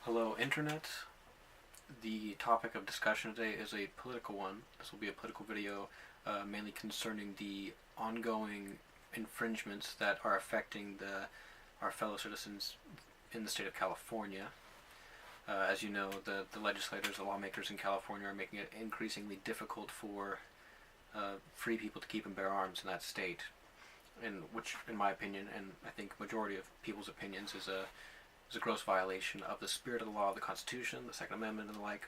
Hello, Internet. The topic of discussion today is a political one. This will be a political video mainly concerning the ongoing infringements that are affecting our fellow citizens in the state of California. As you know, the legislators, the lawmakers in California are making it increasingly difficult for free people to keep and bear arms in that state, and which, in my opinion, and I think majority of people's opinions, is a gross violation of the spirit of the law of the Constitution, the Second Amendment, and the like.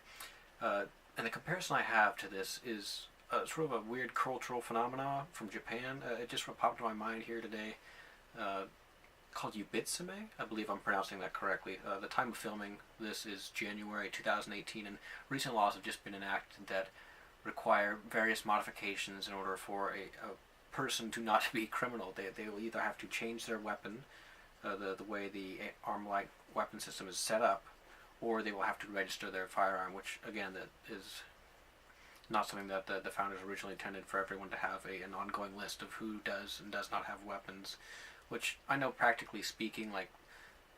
And the comparison I have to this is sort of a weird cultural phenomena from Japan. It just popped into my mind here today, called Yubitsume. I believe I'm pronouncing that correctly. The time of filming this is January 2018, and recent laws have just been enacted that require various modifications in order for a person to not be criminal. They will either have to change their weapon, the way the arm-like weapon system is set up, or they will have to register their firearm, which again that is not something that the founders originally intended, for everyone to have an ongoing list of who does and does not have weapons, which I know practically speaking, like,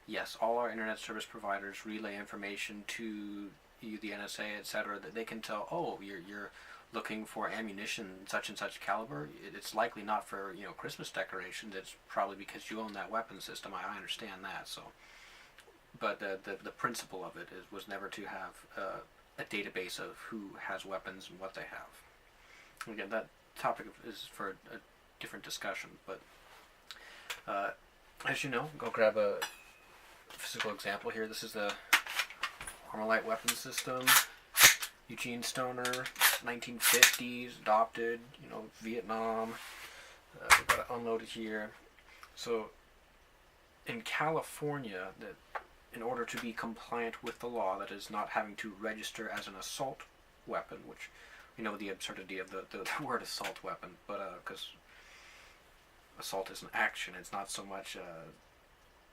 yes, all our internet service providers relay information to you, the NSA, etc., that they can tell, oh, you're looking for ammunition such and such caliber. It's likely not for Christmas decorations. It's probably because you own that weapon system. I understand that. So, but the principle of it was never to have a database of who has weapons and what they have. Again, that topic is for a different discussion. But as you know, go grab a physical example here. This is the Armalite weapon system. Eugene Stoner, 1950s, adopted, Vietnam. We've got it unloaded here. So, in California, that in order to be compliant with the law, that is not having to register as an assault weapon, which we know the absurdity of the word assault weapon, but because assault is an action, it's not so much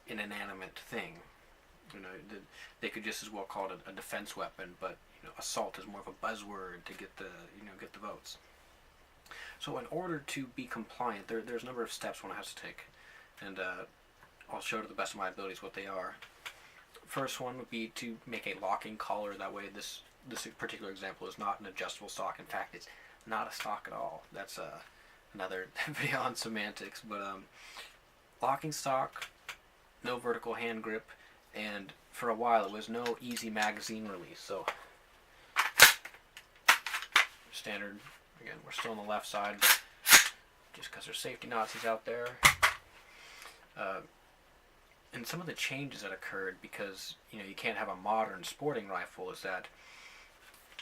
an inanimate thing. They could just as well call it a defense weapon, but assault is more of a buzzword to get the votes. So in order to be compliant, there's a number of steps one has to take, and I'll show to the best of my abilities what they are. First one would be to make a locking collar. That way, this particular example is not an adjustable stock. In fact, it's not a stock at all. That's another video on semantics. But locking stock, no vertical hand grip, and for a while it was no easy magazine release. So standard, again, we're still on the left side, just because there's safety Nazis out there. And some of the changes that occurred, because you can't have a modern sporting rifle, is that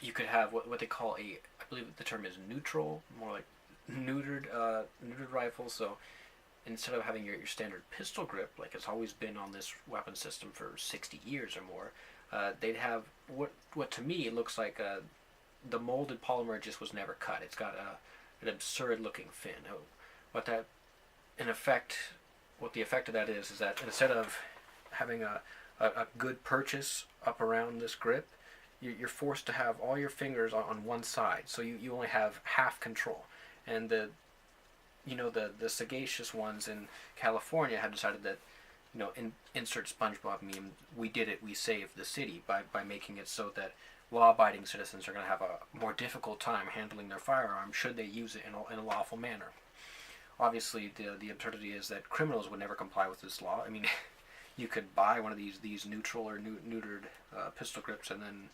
you could have what they call I believe the term is neutral, more like neutered rifle. So instead of having your standard pistol grip, like it's always been on this weapon system for 60 years or more, they'd have what to me looks like the molded polymer just was never cut. It's got an absurd looking fin. What the effect of that is that instead of having a good purchase up around this grip, you're forced to have all your fingers on one side, so you only have half control. And the sagacious ones in California have decided that, insert SpongeBob meme, we did it, we saved the city, by making it so that law-abiding citizens are going to have a more difficult time handling their firearm should they use it in a lawful manner. Obviously, the absurdity is that criminals would never comply with this law. I mean, you could buy one of these neutral or neutered pistol grips and then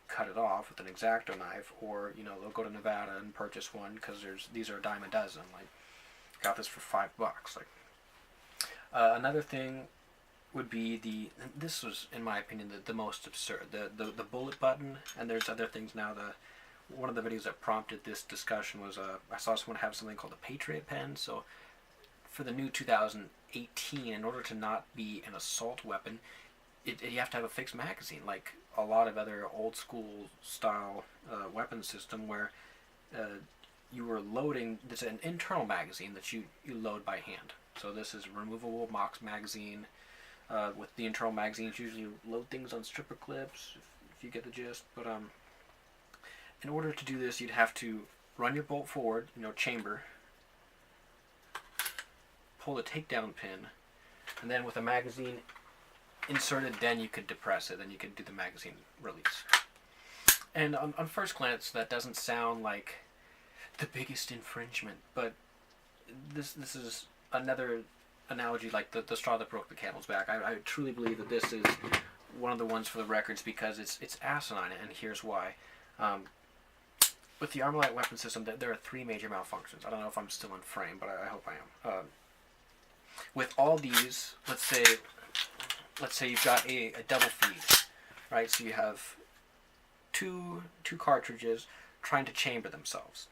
cut it off with an X-Acto knife, or they'll go to Nevada and purchase one because these are a dime a dozen. Like, got this for $5. Like, another thing would be this was, in my opinion, the most absurd, the bullet button. And there's other things now. One of the videos that prompted this discussion was I saw someone have something called a Patriot pen. So for the new 2018, in order to not be an assault weapon, you have to have a fixed magazine, like a lot of other old school style weapon system, where you were loading. It's an internal magazine that you load by hand. So this is a removable Mox magazine. With the internal magazines, usually you load things on stripper clips, if you get the gist. But in order to do this, you'd have to run your bolt forward, chamber, pull the takedown pin, and then with a magazine inserted, then you could depress it, then you could do the magazine release. And on first glance, that doesn't sound like the biggest infringement, but this is another analogy like the straw that broke the camel's back. I truly believe that this is one of the ones for the records because it's asinine, and here's why. With the Armalite weapon system, there are three major malfunctions. I don't know if I'm still in frame, but I hope I am. With all these, let's say you've got a double feed, right? So you have two cartridges trying to chamber themselves.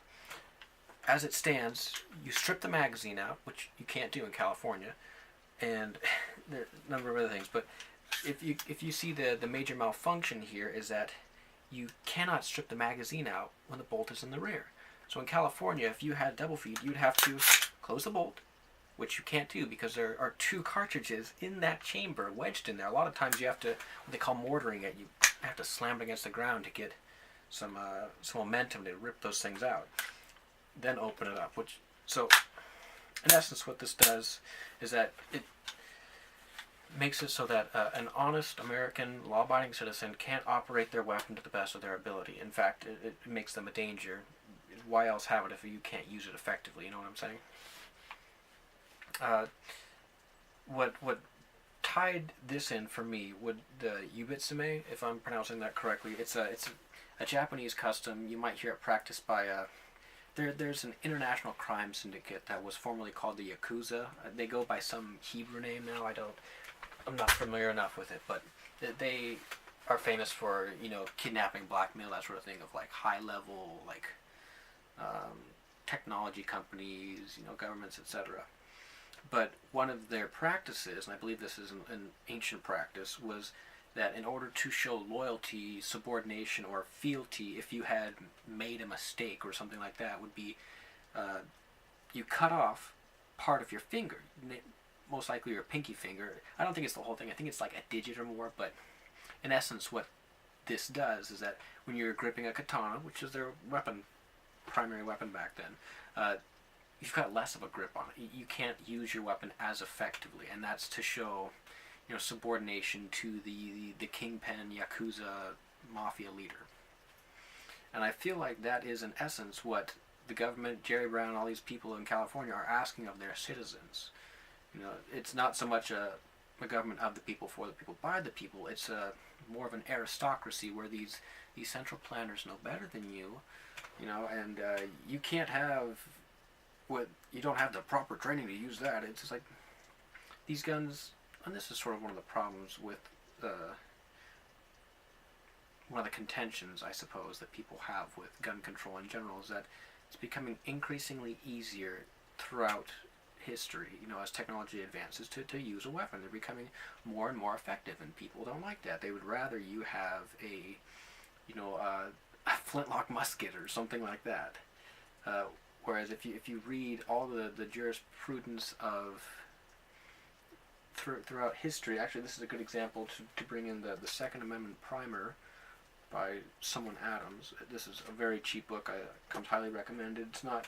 As it stands, you strip the magazine out, which you can't do in California, and there are a number of other things. But if you see the major malfunction here is that you cannot strip the magazine out when the bolt is in the rear. So in California, if you had double feed, you'd have to close the bolt, which you can't do because there are two cartridges in that chamber wedged in there. A lot of times you have to, what they call mortaring it, you have to slam it against the ground to get some momentum to rip those things out. Then open it up. So in essence what this does is that it makes it so that an honest American law-abiding citizen can't operate their weapon to the best of their ability. In fact, it makes them a danger. Why else have it if you can't use it effectively? You know what I'm saying? What tied this in for me would the Yubitsume, if I'm pronouncing that correctly. It's a Japanese custom. You might hear it practiced by there's an international crime syndicate that was formerly called the Yakuza. They go by some Hebrew name now. I'm not familiar enough with it, but they are famous for, kidnapping, blackmail, that sort of thing, of like high level, like technology companies, governments, etc. But one of their practices, and I believe this is an ancient practice, was that in order to show loyalty, subordination, or fealty, if you had made a mistake or something like that, would be you cut off part of your finger, most likely your pinky finger. I don't think it's the whole thing. I think it's like a digit or more, but in essence what this does is that when you're gripping a katana, which is their primary weapon back then, you've got less of a grip on it. You can't use your weapon as effectively, and that's to show subordination to the kingpin, Yakuza, mafia leader. And I feel like that is in essence what the government, Jerry Brown, all these people in California are asking of their citizens. It's not so much a government of the people, for the people, by the people. It's more of an aristocracy where these central planners know better than you, and you can't have you don't have the proper training to use that. It's just like these guns. And this is sort of one of the problems with one of the contentions, I suppose, that people have with gun control in general, is that it's becoming increasingly easier throughout history, as technology advances, to use a weapon. They're becoming more and more effective, and people don't like that. They would rather you have a flintlock musket or something like that. Whereas if you read all the jurisprudence of throughout history, actually this is a good example to bring in the Second Amendment Primer by someone Adams. This is a very cheap book. Comes highly recommended. It's not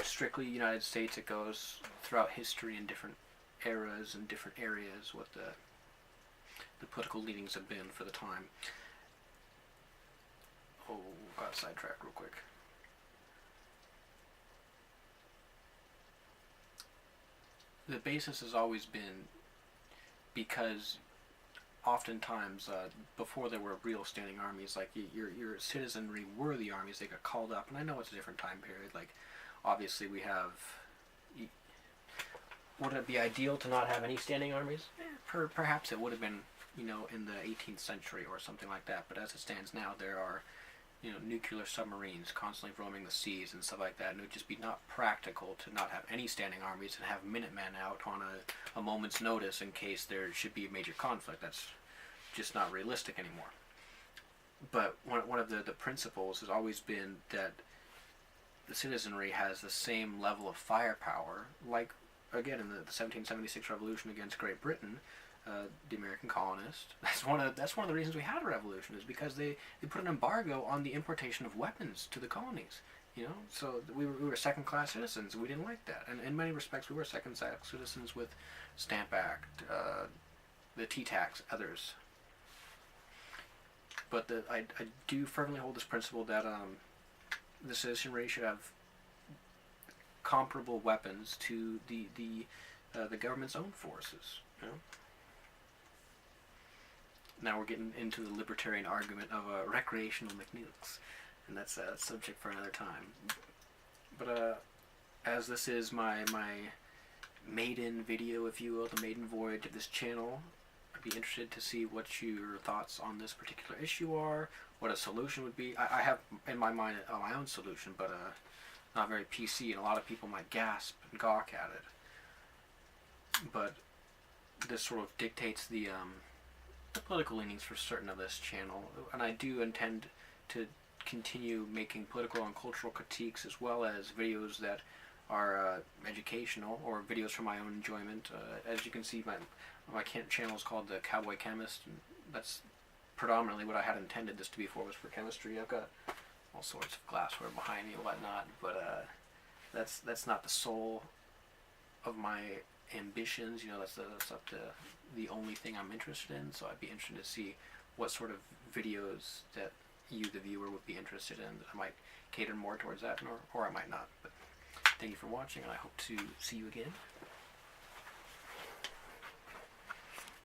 strictly United States. It goes throughout history in different eras and different areas, what the political leanings have been for the time. Oh, got sidetracked real quick. The basis has always been because oftentimes before there were real standing armies, like your citizenry were the armies. They got called up, and I know it's a different time period. Like obviously we have. Would it be ideal to not have any standing armies? Perhaps it would have been, in the 18th century or something like that. But as it stands now, there are, nuclear submarines constantly roaming the seas and stuff like that, and it would just be not practical to not have any standing armies and have Minutemen out on a moment's notice in case there should be a major conflict. That's just not realistic anymore. But one of the principles has always been that the citizenry has the same level of firepower, like, again, in the 1776 revolution against Great Britain, the American colonists. That's one of the reasons we had a revolution, is because they put an embargo on the importation of weapons to the colonies. So we were second-class citizens. We didn't like that, and in many respects we were second-class citizens with Stamp Act, the T-tax, others. But I do firmly hold this principle that the citizenry should have comparable weapons to the government's own forces. You know? Now we're getting into the libertarian argument of recreational McNukes, and that's a subject for another time. But as this is my maiden video, if you will, the maiden voyage of this channel, I'd be interested to see what your thoughts on this particular issue are, what a solution would be. I have in my mind my own solution, but not very PC, and a lot of people might gasp and gawk at it. But this sort of dictates the political leanings for certain of this channel, and I do intend to continue making political and cultural critiques, as well as videos that are educational or videos for my own enjoyment. As you can see, my channel is called the Cowboy Chemist, and that's predominantly what I had intended this to be for, was for chemistry. I've got all sorts of glassware behind me and whatnot, but that's not the soul of my ambitions. You know, that's up to the only thing I'm interested in. So I'd be interested to see what sort of videos that you, the viewer, would be interested in. I might cater more towards that, or I might not. But thank you for watching, and I hope to see you again.